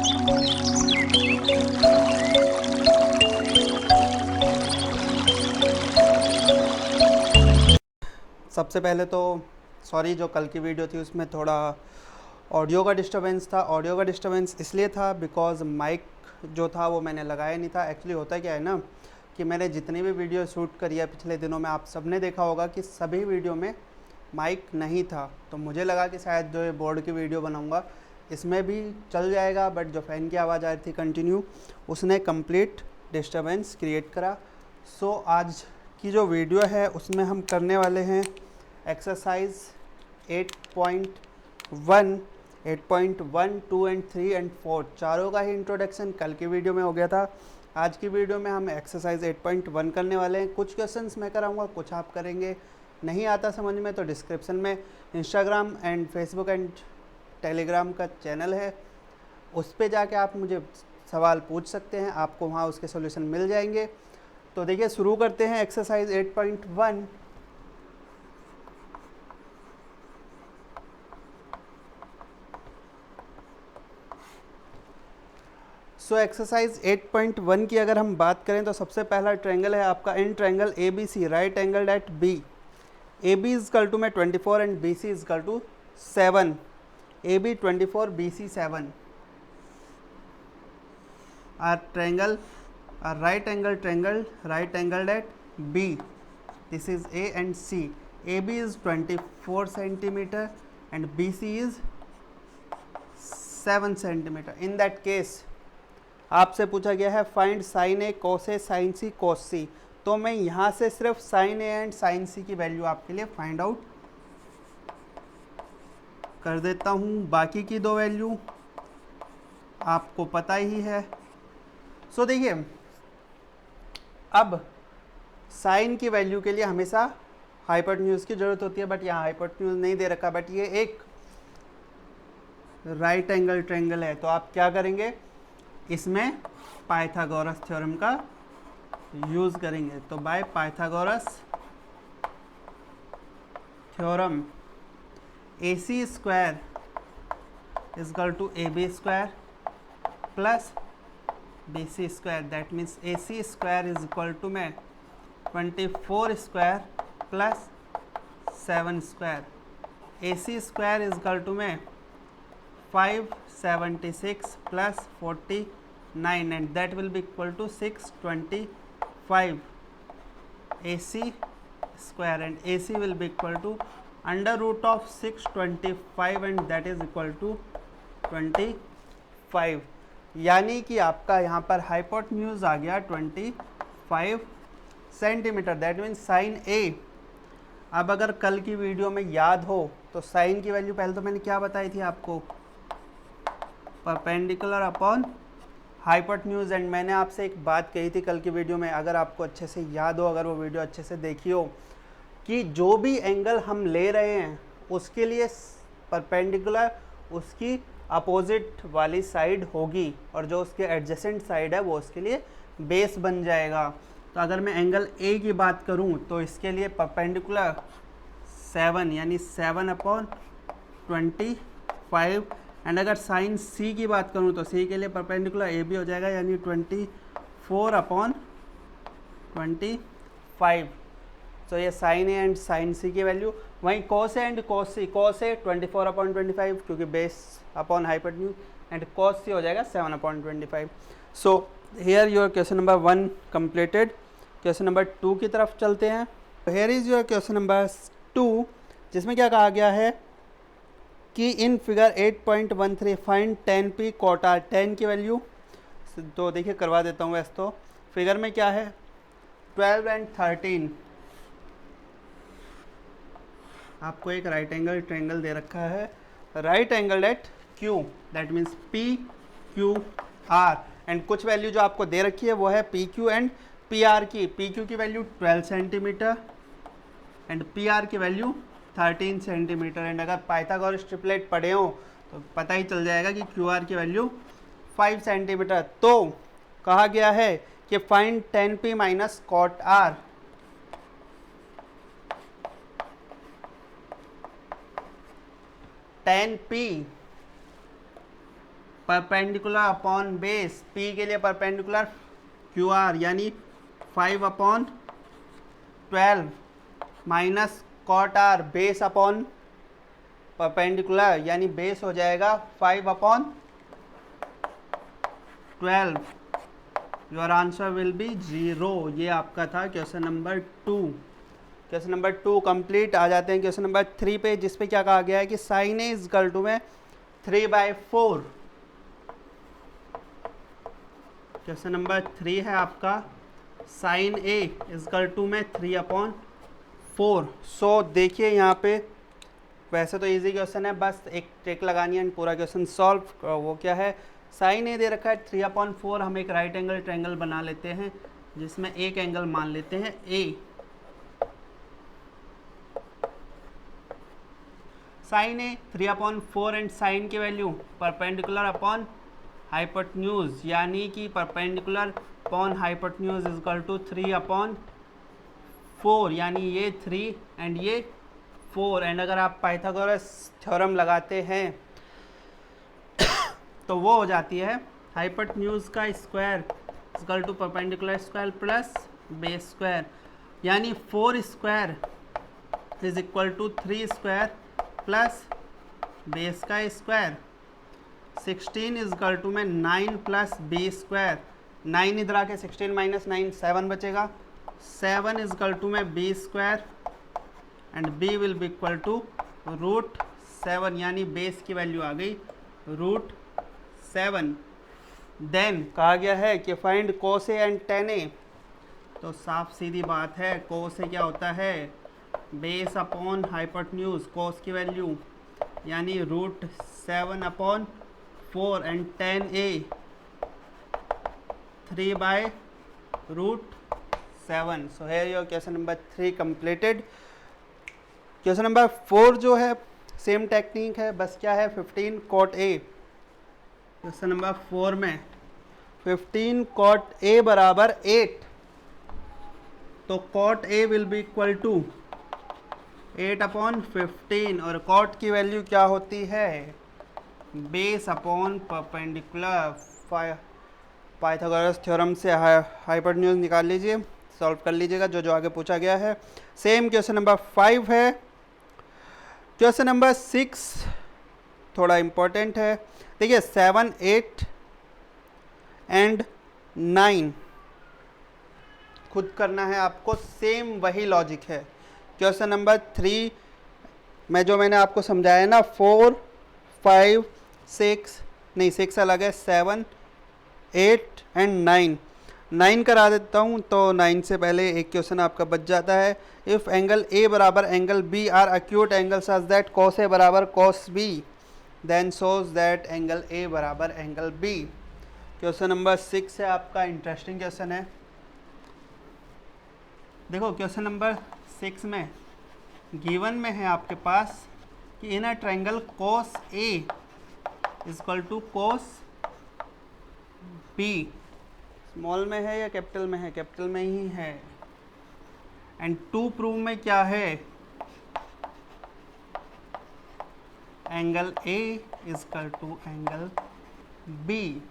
सबसे पहले तो सॉरी, जो कल की वीडियो थी उसमें थोड़ा ऑडियो का डिस्टरबेंस था। ऑडियो का डिस्टरबेंस इसलिए था बिकॉज़ माइक जो था वो मैंने लगाया नहीं था। एक्चुअली होता क्या है ना कि मैंने जितनी भी वीडियो शूट करी है पिछले दिनों में, आप सबने देखा होगा कि सभी वीडियो में माइक नहीं था। तो मुझे लगा कि शायद जो ये बोर्ड की वीडियो बनाऊंगा इसमें भी चल जाएगा, बट जो फ़ैन की आवाज़ आ रही थी कंटिन्यू, उसने कंप्लीट डिस्टरबेंस क्रिएट करा। सो आज की जो वीडियो है उसमें हम करने वाले हैं एक्सरसाइज 8.1, 8.1, 2 एंड 3 एंड 4 चारों का ही इंट्रोडक्शन कल की वीडियो में हो गया था। आज की वीडियो में हम एक्सरसाइज 8.1 करने वाले हैं। कुछ क्वेश्चंस मैं कराऊंगा, कुछ आप करेंगे। नहीं आता समझ में तो डिस्क्रिप्शन में Instagram and Facebook and Telegram का चैनल है, उस पे जाके आप मुझे सवाल पूछ सकते हैं, आपको वहाँ उसके सॉल्यूशन मिल जाएंगे। तो देखिए शुरू करते हैं एक्सरसाइज 8.1। सो एक्सरसाइज 8.1 की अगर हम बात करें तो सबसे पहला ट्रायंगल है आपका in triangle A B C, right angle at B. A B is equal to में 24 and B C is equal to 7। A B 24, B C 7 are triangle, are right angle triangle, right angle at B. This is A and C. A B is 24 centimetre and B C is 7 centimetre. In that case आपसे पूछा गया है find sine A cos A sign सी कोस सी। तो मैं यहाँ से सिर्फ sign A and sign सी की वैल्यू आपके लिए फाइंड आउट कर देता हूँ। बाकी की दो वैल्यू आपको पता ही है। सो देखिए, अब साइन की वैल्यू के लिए हमेशा हाइपोटेन्यूज की जरूरत होती है, बट यहाँ हाइपोटेन्यूज नहीं दे रखा, बट ये एक राइट एंगल ट्रायंगल है। तो आप क्या करेंगे, इसमें पाइथागोरस थ्योरम का यूज करेंगे। तो by Pythagoras theorem A C square is equal to A B square plus B C square, that means A C square is equal to में 24 square plus 7 square. A C square is equal to में 576 plus 49 and that will be equal to 625 AC square, and AC will be equal to under root of 625 and that is equal to 25। यानी कि आपका यहाँ पर hypotenuse आ गया 25 centimetre. That means sign ए। अब अगर कल की वीडियो में याद हो तो साइन की वैल्यू पहले तो मैंने क्या बताई थी आपको, परपेंडिकुलर अपॉन हाइपोटेन्यूज। एंड मैंने आपसे एक बात कही थी कल की वीडियो में, अगर आपको अच्छे से याद हो, अगर वो वीडियो अच्छे से देखी हो, कि जो भी एंगल हम ले रहे हैं उसके लिए परपेंडिकुलर उसकी अपोजिट वाली साइड होगी और जो उसके एडजेसेंट साइड है वो उसके लिए बेस बन जाएगा। तो अगर मैं एंगल ए की बात करूं तो इसके लिए परपेंडिकुलर 7 यानी 7/25। एंड अगर साइन सी की बात करूं तो सी के लिए परपेंडिकुलर ए बी हो जाएगा यानी 24/25। तो ये साइन ए एंड साइन सी की वैल्यू। वहीं कोस A and cos C, cos A 24/25 क्योंकि base upon hypotenuse, and cos C हो जाएगा 7/25। So here your question number 1 completed. Question number 2 की तरफ चलते हैं। Here is your question number 2, जिसमें क्या कहा गया है कि in figure 8.13 find 10p cot r। 10 की वैल्यू तो देखिए करवा देता हूँ। वैसे तो फिगर में क्या है, 12 एंड 13 आपको एक राइट एंगल ट्रायंगल दे रखा है, right angle at Q, that means PQR। And कुछ वैल्यू जो आपको दे रखी है वो है PQ एंड PR की। PQ की वैल्यू 12 सेंटीमीटर एंड PR की वैल्यू 13 सेंटीमीटर। एंड अगर पाइथागोरस ट्रिपलेट पढ़े हो तो पता ही चल जाएगा कि QR की वैल्यू 5 सेंटीमीटर। तो कहा गया है कि find 10p minus cot R। 10p perpendicular upon base, P के लिए परपेंडिकुलर QR यानी 5/12 minus cot R base upon perpendicular यानी बेस हो जाएगा 5/12। Your answer will be 0। ये आपका था question number 2। Question number 2 complete. आ जाते हैं क्वेश्चन नंबर 3 पे, जिसपे क्या कहा गया है कि sine A is equal to में 3/4। क्वेश्चन नंबर 3 है आपका sine A is equal to में 3/4। सो देखिए यहाँ पे वैसे तो इजी क्वेश्चन है, बस एक ट्रिक लगानी है पूरा क्वेश्चन सॉल्व। वो क्या है, साइन ए दे रखा है 3/4, हम एक राइट एंगल ट्रायंगल बना लेते हैं जिसमें एक एंगल मान लेते हैं A. Sine A 3/4 and sine की वैल्यू परपेंडिकुलर अपॉन हाइपोटेन्यूज यानी कि perpendicular upon hypotenuse is equal to 3/4 यानी ये 3 एंड ये 4। एंड अगर आप पाइथागोरस थ्योरम लगाते हैं तो वो हो जाती है हाइपोटेन्यूज का square is equal to perpendicular square plus base square यानी 4 square is equal to 3 square plus base का स्क्वायर। 16 इज इक्वल टू में 9 प्लस बी स्क्वायर। 9 इधर आके 16 माइनस 9 7 बचेगा। 7 इज इक्वल टू में B square and B will be equal to √7 यानी base की value आ गई √7। देन कहा गया है कि find cos A and tan A. तो साफ सीधी बात है, कोस ए क्या होता है, बेस अपॉन हाइपोटेन्यूज, कोस की वैल्यू यानी √7/4 and tan A 3/√7। So here your question number 3 completed. Question number 4 जो है सेम टेक्निक है, बस क्या है 15 cot A। क्वेश्चन नंबर 4 में 15 cot A बराबर 8, तो cot A will be equal to 8/15 और cot की वैल्यू क्या होती है, base upon perpendicular. Pythagoras theorem से हाइपोटेन्यूज निकाल लीजिए, सॉल्व कर लीजिएगा जो जो आगे पूछा गया है। सेम क्वेश्चन नंबर 5 है। क्वेश्चन नंबर 6 थोड़ा इम्पोर्टेंट है। देखिए 7, 8 एंड 9 खुद करना है आपको, सेम वही लॉजिक है। क्वेश्चन नंबर 3 में जो मैंने आपको समझाया ना 4, 5, 6 नहीं 6 अलग है, 7, 8 एंड 9 करा देता हूँ। तो 9 से पहले एक क्वेश्चन आपका बच जाता है। इफ़ एंगल ए बराबर angle B are acute angle such that cos A बराबर cos B then shows that angle A बराबर एंगल बी। क्वेश्चन नंबर 6 है आपका, इंटरेस्टिंग क्वेश्चन है। देखो क्वेश्चन नंबर 6 में गिवन में है आपके पास कि in a triangle cos A is equal to cos B. Small में है या कैपिटल में है, कैपिटल में ही है। एंड टू प्रूव में क्या है, angle A is equal to angle B.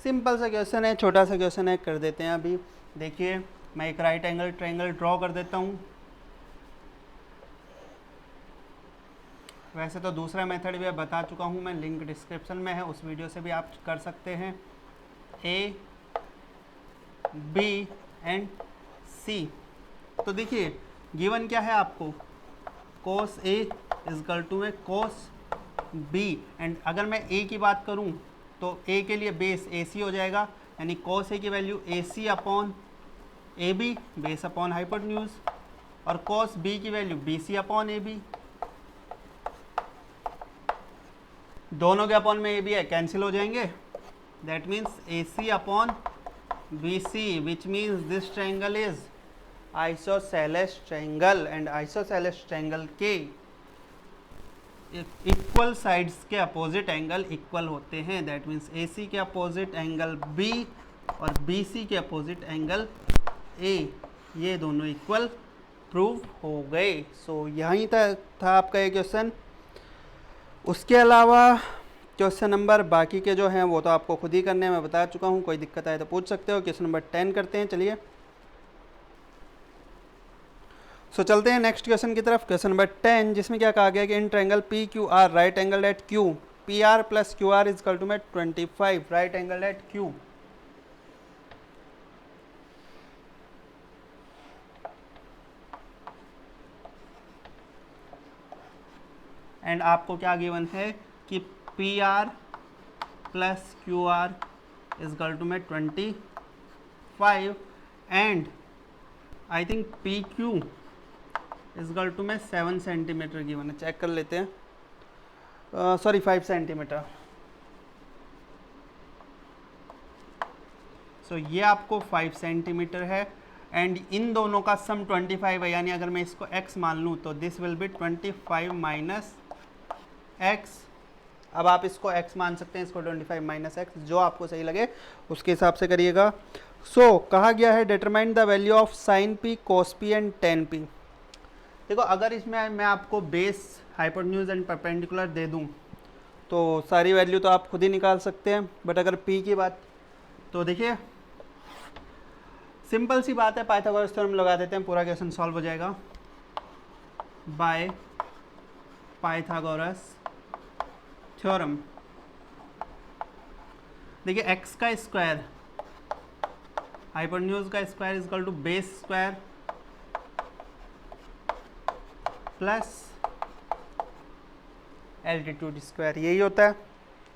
Simple सा क्वेश्चन है, छोटा सा क्वेश्चन है, कर देते हैं अभी। देखिए मैं एक राइट एंगल ट्रायंगल ड्रॉ कर देता हूँ। वैसे तो दूसरा मेथड भी बता चुका हूँ मैं, लिंक डिस्क्रिप्शन में है, उस वीडियो से भी आप कर सकते हैं। ए बी एंड सी। तो देखिए गिवन क्या है आपको, कोस ए इज इक्वल टू में कोस बी। एंड अगर मैं ए की बात करूं तो ए के लिए बेस ए सी हो जाएगा, यानी कोस ए की value A C upon A B base upon hypotenuse, और कोस बी की value B C upon A B. दोनों के अपॉन में ए बी है, कैंसिल हो जाएंगे। That means A C upon B C, which means this triangle is isosceles triangle. And isosceles triangle के equal sides के opposite angle equal होते हैं। दैट मीन्स ए सी के अपोजिट एंगल बी और B C के opposite angle A, ये दोनों equal prove हो गए। सो यहीं तक था आपका ये क्वेश्चन। उसके अलावा क्वेश्चन नंबर, बाकी के जो हैं वो तो आपको खुद ही करने हैं, मैं बता चुका हूँ, कोई दिक्कत आए तो पूछ सकते हो। क्वेश्चन नंबर 10 करते हैं, चलिए। सो चलते हैं नेक्स्ट क्वेश्चन की तरफ। क्वेश्चन नंबर 10, जिसमें क्या कहा गया कि in triangle P Q R right angle at Q, P R plus Q R is equal to में 25 right angle at Q. And आपको क्या गिवन है कि P R plus Q R is equal to में 25 and I think P Q is equal to में 7 centimetre given है। Check कर लेते हैं, सॉरी 5 सेंटीमीटर। सो ये आपको 5 सेंटीमीटर है एंड इन दोनों का सम 25 है, यानी अगर मैं इसको x मान लूँ तो this will be 25 minus x। अब आप इसको x मान सकते हैं, इसको 25 माइनस x, जो आपको सही लगे उसके हिसाब से करिएगा। सो कहा गया है determine the value of sine p, cos p and tan p। देखो अगर इसमें मैं आपको बेस, हाइपोटेन्यूज एंड परपेंडिकुलर दे दूं तो सारी वैल्यू तो आप खुद ही निकाल सकते हैं, बट अगर p की बात तो देखिए सिंपल सी बात है, पाइथागोरस थ्योरम लगा देते हैं, पूरा क्वेश्चन सॉल्व हो जाएगा बाय पाइथागोरस थ्योरम। देखिए x का स्क्वायर, हाइपोटेन्यूज का square is equal to base square plus altitude square, यही होता है,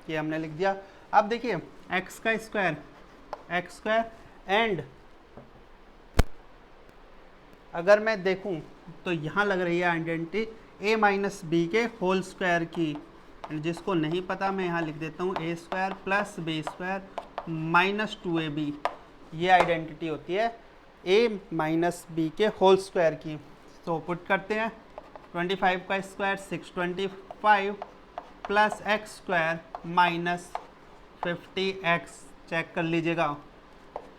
ये हमने लिख दिया। अब देखिए x का स्क्वायर एंड अगर मैं देखूं तो यहाँ लग रही है आइडेंटिटी a माइनस बी के होल स्क्वायर की, जिसको नहीं पता मैं यहाँ लिख देता हूँ a square plus b square minus 2ab। ये आइडेंटिटी होती है a माइनस बी के होल स्क्वायर की। तो पुट करते हैं, 25 का square 625 plus x square minus 50x, check कर लीजिएगा,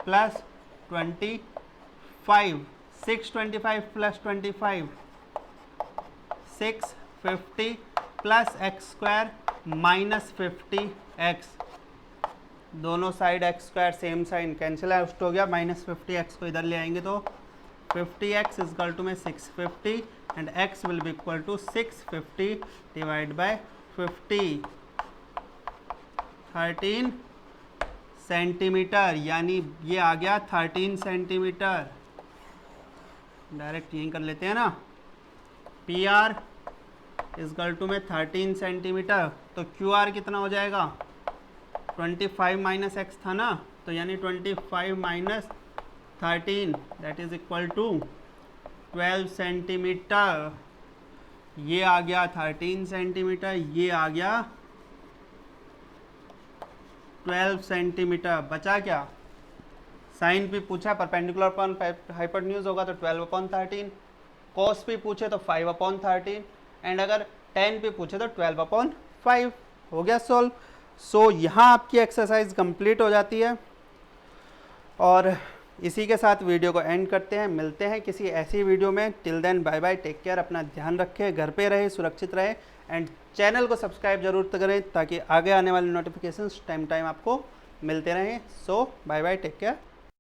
plus 25, 625 plus 25 650 plus x square minus 50x, दोनों side x square same sign cancel out हो गया, माइनस 50x को इधर ले आएंगे तो 50x इज इक्वल टू में 650 and x will be equal to 650 divide by 50, 13 centimetre, यानी ये आ गया 13 सेंटीमीटर। डायरेक्ट यहीं कर लेते हैं ना, P R is equal to में 13 सेंटीमीटर, तो क्यू आर कितना हो जाएगा, 25 माइनस एक्स था ना, तो यानी 25 minus 13 that is equal to 12 centimetre. ये आ गया 13 सेंटीमीटर, ये आ गया 12 सेंटीमीटर। बचा क्या, साइन भी पूछा, परपेंडिकुलर अपॉन हाइपोटेन्यूज होगा तो 12/13, कॉस भी पूछे तो 5/13 एंड अगर tan भी पूछे तो 12/5। हो गया सॉल्व। सो यहाँ आपकी एक्सरसाइज कंप्लीट हो जाती है और इसी के साथ वीडियो को एंड करते हैं। मिलते हैं किसी ऐसी वीडियो में, till then bye bye, take care, अपना ध्यान रखें, घर पे रहे, सुरक्षित रहे एंड चैनल को सब्सक्राइब जरूर करें ताकि आगे आने वाले नोटिफिकेशंस टाइम आपको मिलते रहें। सो बाय बाय, टेक केयर।